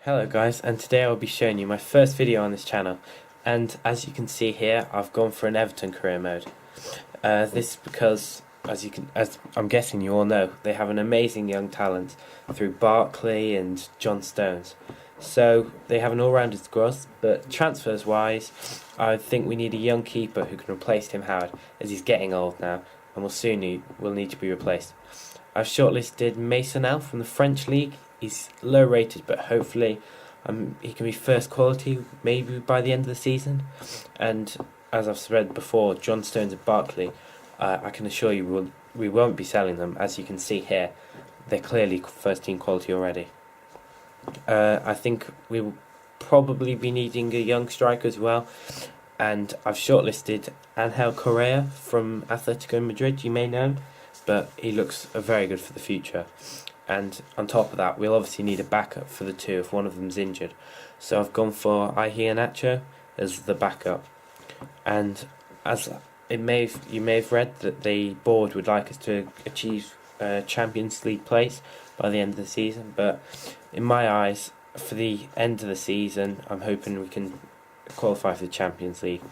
Hello guys, and today I'll be showing you my first video on this channel, and as you can see here I've gone for an Everton career mode. This is because, as I'm guessing you all know, they have an amazing young talent through Barkley and John Stones. So they have an all-rounded squad, but transfers wise I think we need a young keeper who can replace Tim Howard, as he's getting old now and will need to be replaced. I've shortlisted Mason L from the French league. He's low rated, but hopefully he can be first quality maybe by the end of the season. And as I've said before, John Stones and Barkley, I can assure you we won't be selling them. As you can see here, they're clearly first team quality already. I think we will probably be needing a young striker as well, and I've shortlisted Angel Correa from Atletico Madrid. You may know him, but he looks very good for the future. And on top of that, we'll obviously need a backup for the two if one of them's injured. So I've gone for Nacho as the backup. And as you may have read that the board would like us to achieve Champions League place by the end of the season. But in my eyes, for the end of the season, I'm hoping we can qualify for the Champions League.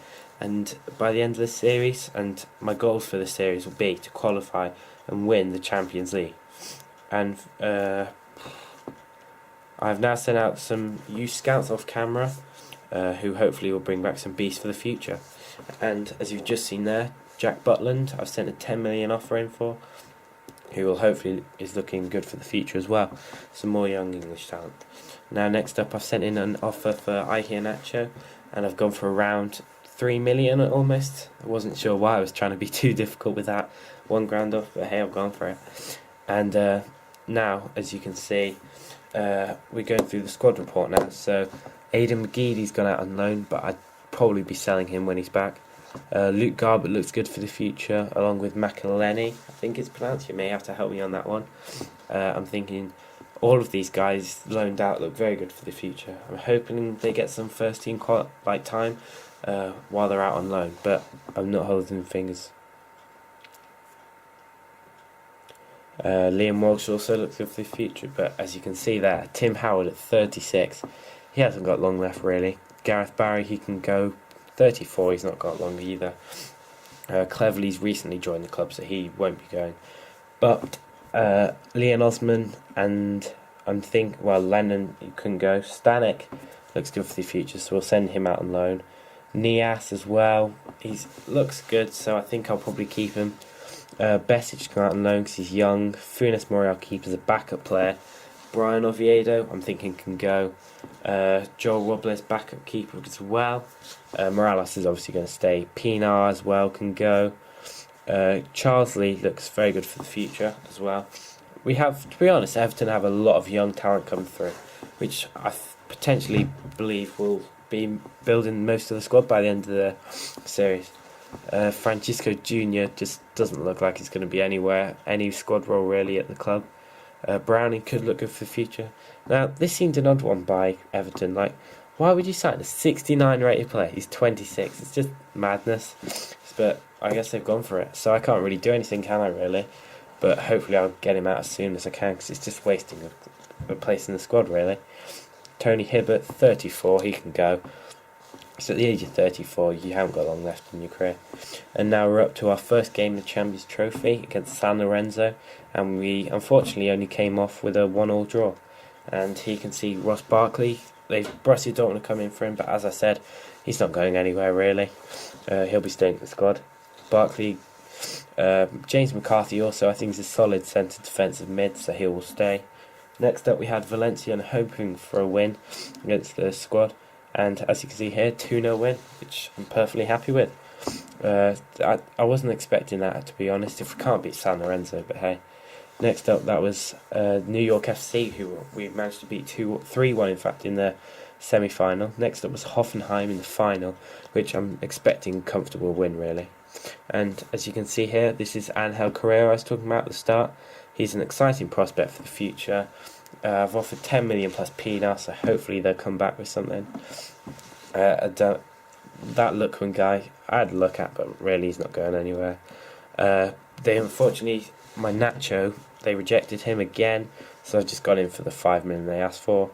And by the end of the series, and my goals for the series will be to qualify and win the Champions League. And I've now sent out some youth scouts off camera who hopefully will bring back some beasts for the future. And as you've just seen there, Jack Butland, I've sent a 10 million offer in for, who will hopefully is looking good for the future as well. Some more young English talent. Now next up, I've sent in an offer for Nacho, and I've gone for around 3 million almost. I wasn't sure why I was trying to be too difficult with that £1,000 off, but hey, I've gone for it. And now, as you can see, we're going through the squad report now. So Aidan McGeady's gone out on loan, but I'd probably be selling him when he's back. Luke Garbutt looks good for the future, along with McElhenney, I think it's pronounced. You may have to help me on that one. I'm thinking all of these guys loaned out look very good for the future. I'm hoping they get some first team time while they're out on loan, but I'm not holding fingers. Liam Walsh also looks good for the future, but as you can see there, Tim Howard at 36, he hasn't got long left really. Gareth Barry, he can go. 34, he's not got long either. Cleverley's recently joined the club, so he won't be going. But Leon Osman and Lennon, you can go. Stanek looks good for the future, so we'll send him out on loan. Nias as well, he looks good, so I think I'll probably keep him. Besic can go out on loan because he's young. Funes Mori I'll keep as a backup player. Brian Oviedo I'm thinking can go. Joel Robles backup keeper as well. Morales is obviously going to stay. Pinar as well can go. Charles Lee looks very good for the future as well. We have, to be honest, Everton have a lot of young talent coming through, which I potentially believe will be building most of the squad by the end of the series. Francisco Jr. just doesn't look like he's going to be any squad role really at the club. Browning could look good for the future. Now, this seemed an odd one by Everton. Like, why would you sign a 69 rated player? He's 26. It's just madness. But I guess they've gone for it. So I can't really do anything, can I, really? But hopefully I'll get him out as soon as I can, because it's just wasting a place in the squad, really. Tony Hibbert, 34. He can go. So at the age of 34, you haven't got long left in your career. And now we're up to our first game of the Champions Trophy against San Lorenzo, and we unfortunately only came off with a 1-1 draw. And here you can see Ross Barkley. Borussia Dortmund come in for him, but as I said, he's not going anywhere really. He'll be staying in the squad. Barkley, James McCarthy also, I think, is a solid centre defensive mid, so he will stay. Next up we had Valencia hoping for a win against the squad. And as you can see here, 2-0 win, which I'm perfectly happy with. I wasn't expecting that, to be honest, if we can't beat San Lorenzo, but hey. Next up, that was New York FC, who we managed to beat 3-1, in fact, in the semi-final. Next up was Hoffenheim in the final, which I'm expecting a comfortable win, really. And as you can see here, this is Angel Correa I was talking about at the start. He's an exciting prospect for the future. I've offered 10 million plus Pinar, so hopefully they'll come back with something. That Lookman guy, I had a look at, but really he's not going anywhere. They unfortunately, my Nacho, they rejected him again, so I've just got in for the 5 million they asked for.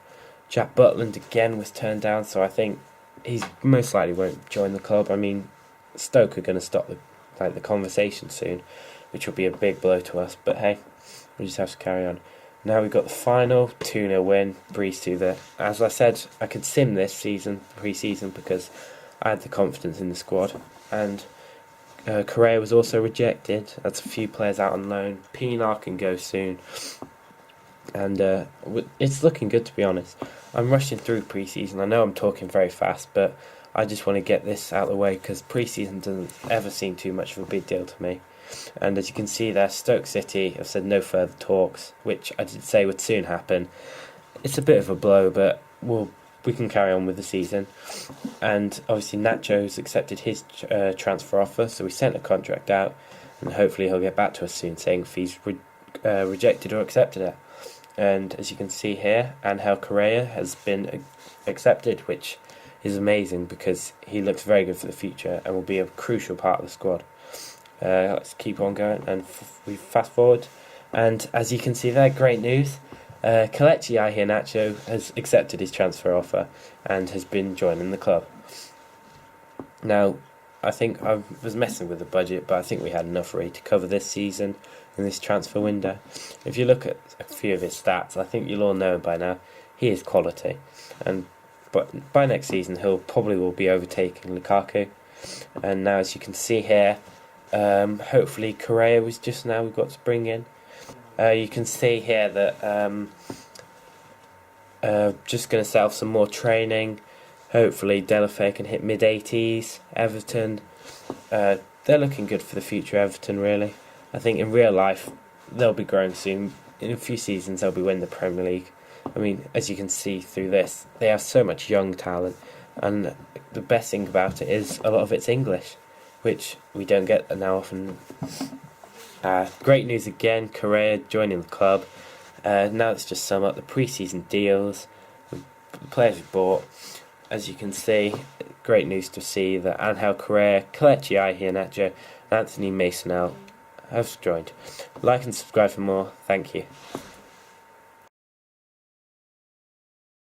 Jack Butland again was turned down, so I think he's most likely won't join the club. I mean, Stoke are going to stop the conversation soon, which will be a big blow to us. But hey, we just have to carry on. Now we've got the final 2-0 win, breeze through there. As I said, I could sim this season, pre-season, because I had the confidence in the squad. And Correa was also rejected. That's a few players out on loan. Pinar can go soon. And it's looking good, to be honest. I'm rushing through pre-season. I know I'm talking very fast, but I just want to get this out of the way because pre-season doesn't ever seem too much of a big deal to me. And as you can see there, Stoke City have said no further talks, which I did say would soon happen. It's a bit of a blow, but we can carry on with the season. And obviously Nacho's accepted his transfer offer, so we sent a contract out, and hopefully he'll get back to us soon saying if he's rejected or accepted it. And as you can see here, Angel Correa has been accepted, which is amazing because he looks very good for the future and will be a crucial part of the squad. Let's keep on going, and we fast forward. And as you can see there, great news. Kelechi Iheanacho has accepted his transfer offer and has been joining the club. Now, I think I was messing with the budget, but I think we had enough ready to cover this season in this transfer window. If you look at a few of his stats, I think you'll all know by now, he is quality. But by next season, he'll probably will be overtaking Lukaku. And now, as you can see here, hopefully Correa was just now we've got to bring in. You can see here that just going to set off some more training. Hopefully Delafay can hit mid-80s. Everton, they're looking good for the future, Everton, really. I think in real life, they'll be growing soon. In a few seasons, they'll be winning the Premier League. I mean, as you can see through this, they have so much young talent. And the best thing about it is a lot of it's English, which we don't get now often. Great news again, Correa joining the club. Now let's just sum up the pre-season deals, the players we bought. As you can see, great news to see that Angel Correa, Kelechi Iheanacho and Anthony Masonell have joined. Like and subscribe for more. Thank you.